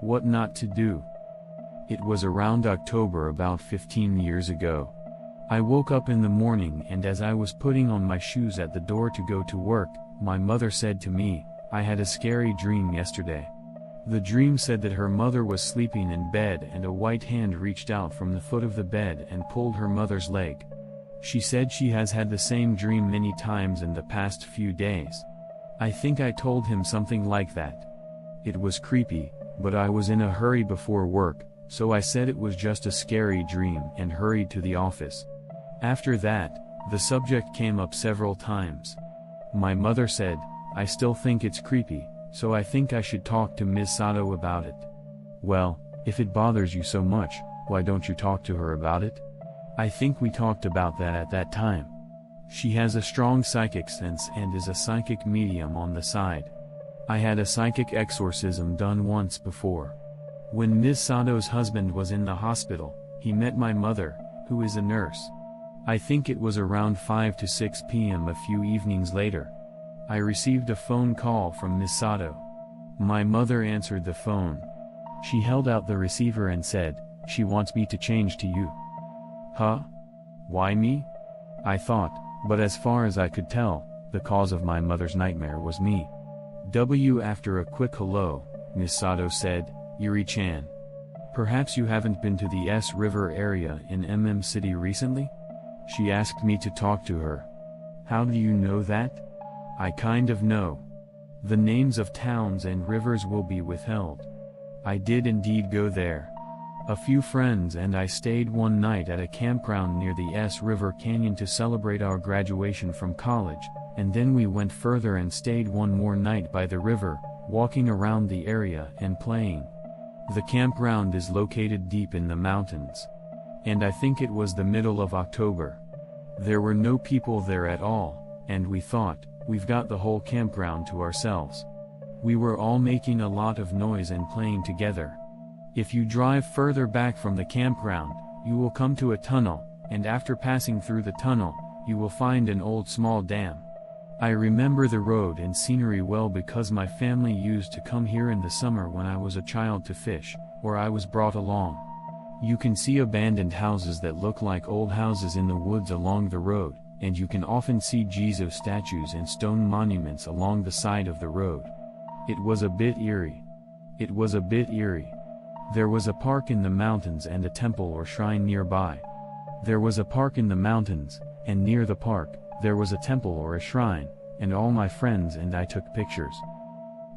What not to do? It was around October, about 15 years ago. I woke up in the morning, and as I was putting on my shoes at the door to go to work, my mother said to me, "I had a scary dream yesterday." The dream said that her mother was sleeping in bed and a white hand reached out from the foot of the bed and pulled her mother's leg. She said she has had the same dream many times in the past few days. I think I told him something like that. It was creepy, but I was in a hurry before work, so I said it was just a scary dream and hurried to the office. After that, the subject came up several times. My mother said, "I still think it's creepy, so I think I should talk to Ms. Sato about it." Well, if it bothers you so much, why don't you talk to her about it? I think we talked about that at that time. She has a strong psychic sense and is a psychic medium on the side. I had a psychic exorcism done once before. When Ms. Sato's husband was in the hospital, he met my mother, who is a nurse. I think it was around 5 to 6 p.m. a few evenings later. I received a phone call from Ms. Sato. My mother answered the phone. She held out the receiver and said, "She wants me to change to you." Huh? Why me? I thought, but as far as I could tell, the cause of my mother's nightmare was me. After a quick hello, Ms. Sato said, "Yuri-chan. Perhaps you haven't been to the S River area in City recently?" She asked me to talk to her. How do you know that? I kind of know. The names of towns and rivers will be withheld. I did indeed go there. A few friends and I stayed one night at a campground near the S River Canyon to celebrate our graduation from college, and then we went further and stayed one more night by the river, walking around the area and playing. The campground is located deep in the mountains. And I think it was the middle of October. There were no people there at all, and we thought, we've got the whole campground to ourselves. We were all making a lot of noise and playing together. If you drive further back from the campground, you will come to a tunnel, and after passing through the tunnel, you will find an old small dam. I remember the road and scenery well because my family used to come here in the summer when I was a child to fish, or I was brought along. You can see abandoned houses that look like old houses in the woods along the road, and you can often see Jesus statues and stone monuments along the side of the road. It was a bit eerie. There was a park in the mountains and a temple or shrine nearby. There was a park in the mountains, and near the park, there was a temple or a shrine, and all my friends and I took pictures.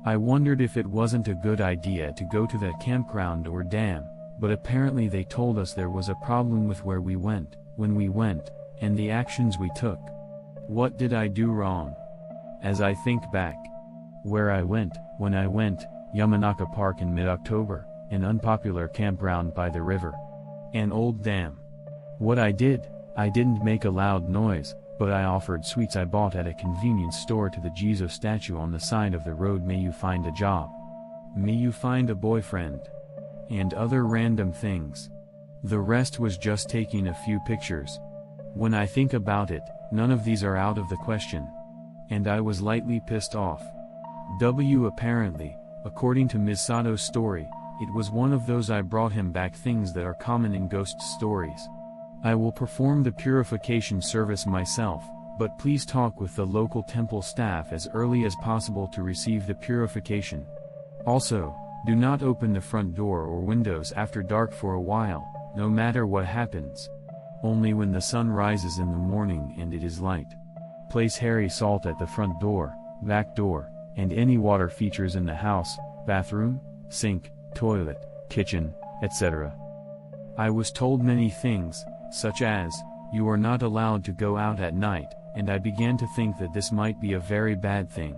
I wondered if it wasn't a good idea to go to that campground or dam, but apparently they told us there was a problem with where we went, when we went, and the actions we took. What did I do wrong? As I think back, where I went, when I went, Yamanaka Park in mid-October, an unpopular campground by the river. An old dam. What I didn't make a loud noise, but I offered sweets I bought at a convenience store to the Jesus statue on the side of the road. May you find a job. May you find a boyfriend. And other random things. The rest was just taking a few pictures. When I think about it, none of these are out of the question. And I was lightly pissed off. Apparently, according to Ms. Sato's story, it was one of those I brought him back things that are common in ghost stories. I will perform the purification service myself, but please talk with the local temple staff as early as possible to receive the purification. Also, do not open the front door or windows after dark for a while, no matter what happens. Only when the sun rises in the morning and it is light. Place hairy salt at the front door, back door, and any water features in the house, bathroom, sink, toilet, kitchen, etc. I was told many things, such as, you are not allowed to go out at night, and I began to think that this might be a very bad thing.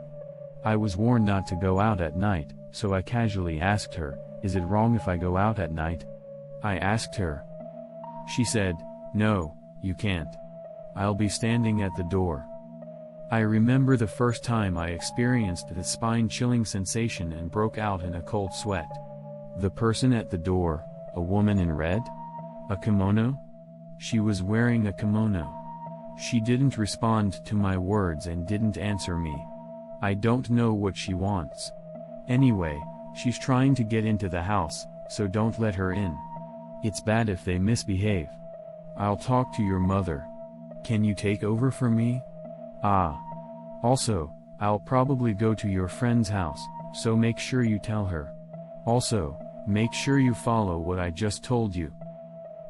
I was warned not to go out at night, so I casually asked her, is it wrong if I go out at night? I asked her. She said, no, you can't. I'll be standing at the door. I remember the first time I experienced the spine-chilling sensation and broke out in a cold sweat. The person at the door, a woman in red? A kimono? She was wearing a kimono. She didn't respond to my words and didn't answer me. I don't know what she wants. Anyway, She's trying to get into the house, so don't let her in. It's bad if they misbehave. I'll talk to your mother. Can you take over for me? Ah. Also, I'll probably go to your friend's house, so make sure you tell her. Also, make sure you follow what I just told you.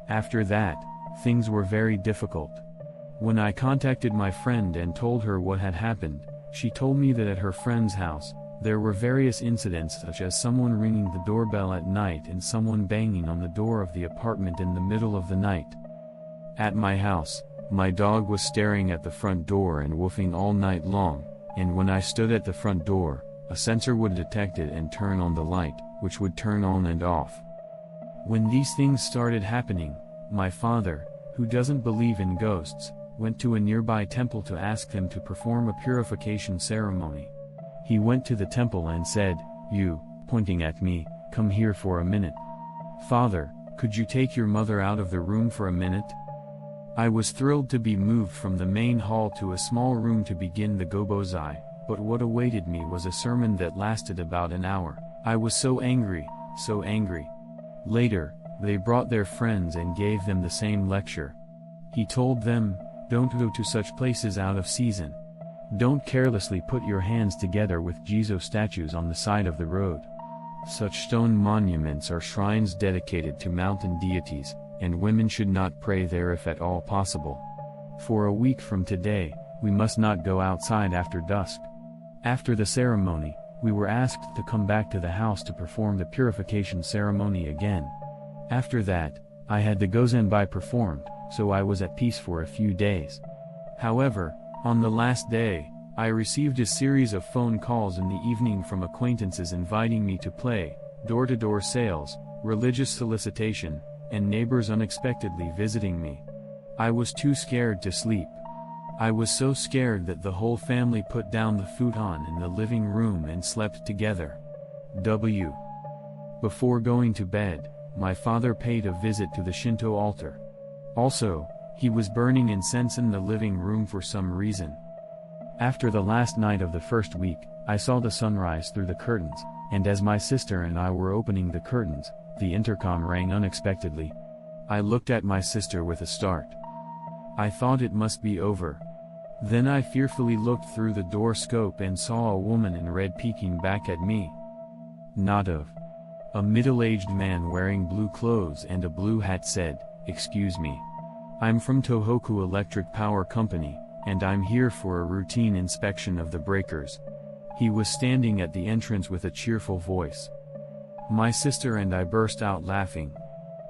After that, things were very difficult. When I contacted my friend and told her what had happened, she told me that at her friend's house, there were various incidents such as someone ringing the doorbell at night and someone banging on the door of the apartment in the middle of the night. At my house, my dog was staring at the front door and woofing all night long, and when I stood at the front door, a sensor would detect it and turn on the light, which would turn on and off. When these things started happening, my father, who doesn't believe in ghosts, went to a nearby temple to ask them to perform a purification ceremony. He went to the temple and said, "You," pointing at me, "come here for a minute." "Father, could you take your mother out of the room for a minute?" I was thrilled to be moved from the main hall to a small room to begin the gobozai, but what awaited me was a sermon that lasted about an hour. I was so angry, so angry. Later, they brought their friends and gave them the same lecture. He told them, "Don't go to such places out of season. Don't carelessly put your hands together with Jesus statues on the side of the road. Such stone monuments are shrines dedicated to mountain deities, and women should not pray there if at all possible. For a week from today, we must not go outside after dusk." After the ceremony, we were asked to come back to the house to perform the purification ceremony again. After that, I had the gozenbai performed, so I was at peace for a few days. However, on the last day, I received a series of phone calls in the evening from acquaintances inviting me to play, door-to-door sales, religious solicitation, and neighbors unexpectedly visiting me. I was too scared to sleep. I was so scared that the whole family put down the futon in the living room and slept together. Before going to bed, my father paid a visit to the Shinto altar. Also, he was burning incense in the living room for some reason. After the last night of the first week, I saw the sunrise through the curtains, and as my sister and I were opening the curtains, the intercom rang unexpectedly. I looked at my sister with a start. I thought it must be over. Then I fearfully looked through the door scope and saw a woman in red peeking back at me. Not of. A middle-aged man wearing blue clothes and a blue hat said, "Excuse me. I'm from Tohoku Electric Power Company, and I'm here for a routine inspection of the breakers." He was standing at the entrance with a cheerful voice. My sister and I burst out laughing.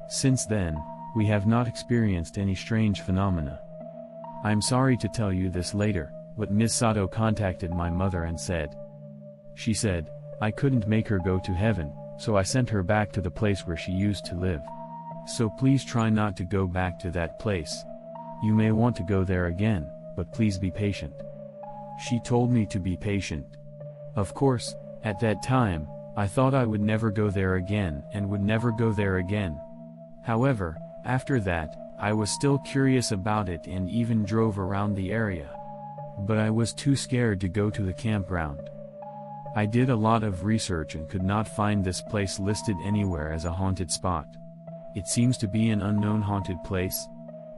Since then, we have not experienced any strange phenomena. I'm sorry to tell you this later, but Ms. Sato contacted my mother and said. She said, I couldn't make her go to heaven, so I sent her back to the place where she used to live. So please try not to go back to that place. You may want to go there again, but please be patient. She told me to be patient. Of course, at that time, I thought I would never go there again and would never go there again. However, after that, I was still curious about it and even drove around the area. But I was too scared to go to the campground. I did a lot of research and could not find this place listed anywhere as a haunted spot. It seems to be an unknown haunted place.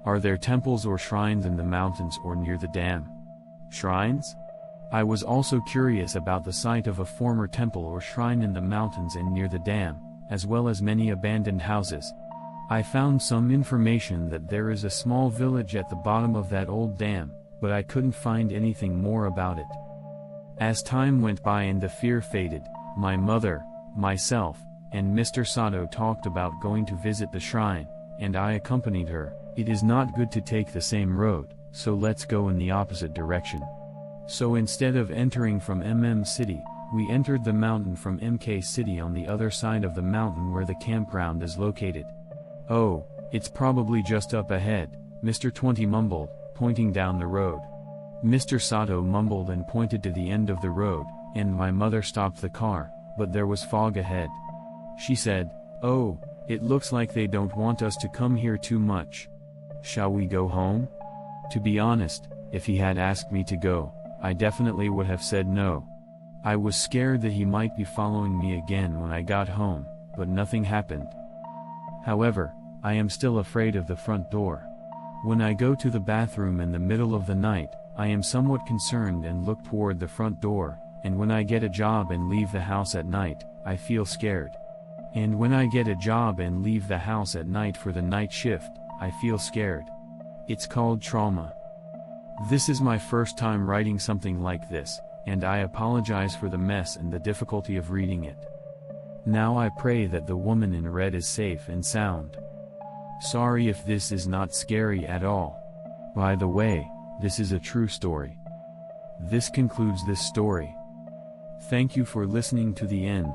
Are there temples or shrines in the mountains or near the dam? Shrines? I was also curious about the site of a former temple or shrine in the mountains and near the dam, as well as many abandoned houses. I found some information that there is a small village at the bottom of that old dam, but I couldn't find anything more about it. As time went by and the fear faded, my mother, myself, and Mr. Sato talked about going to visit the shrine, and I accompanied her. It is not good to take the same road, so let's go in the opposite direction. So instead of entering from City, we entered the mountain from MK City on the other side of the mountain where the campground is located. Oh, it's probably just up ahead, Mr. 20 mumbled, pointing down the road. Mr. Sato mumbled and pointed to the end of the road, and my mother stopped the car, but there was fog ahead. She said, "Oh, it looks like they don't want us to come here too much. Shall we go home?" To be honest, if he had asked me to go, I definitely would have said no. I was scared that he might be following me again when I got home, but nothing happened. However, I am still afraid of the front door. When I go to the bathroom in the middle of the night, I am somewhat concerned and look toward the front door, and when I get a job and leave the house at night, I feel scared. And when I get a job and leave the house at night for the night shift, I feel scared. It's called trauma. This is my first time writing something like this, and I apologize for the mess and the difficulty of reading it. Now I pray that the woman in red is safe and sound. Sorry if this is not scary at all. By the way, this is a true story. This concludes this story. Thank you for listening to the end.